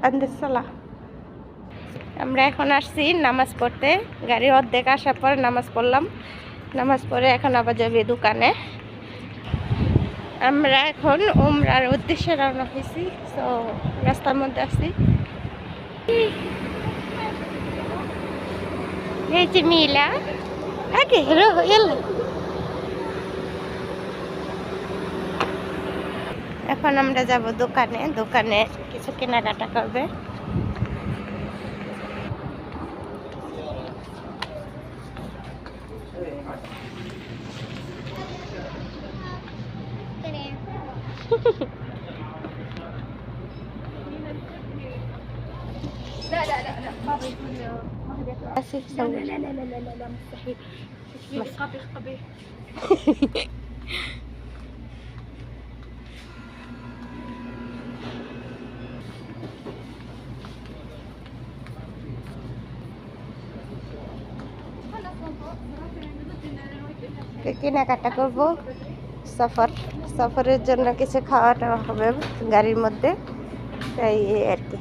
عند الصلاة আমরা এখন আসছি নামাজ পড়তে গাড়ি অর্ধেক আসার পর নামাজ পড়লাম নামাজ পড়ে এখন আবার যাবে দোকানে আমরা এখন উমরার উদ্দেশ্যে রওনা হয়েছি তো রাস্তার মধ্যে আছি এই যে মিলা আগে হেলো এলো এখন আমরা যাব দোকানে দোকানে কিছু কেনাকাটা করবে لا لا لا لا بابا يقول ما هي اسف سوي لا لا لا لا لا لا مستحيل قبيح قبيح কেনাকাটা করবো সফরের জন্য কিছু খাওয়া টাওয়া হবে গাড়ির মধ্যে তাই আর কি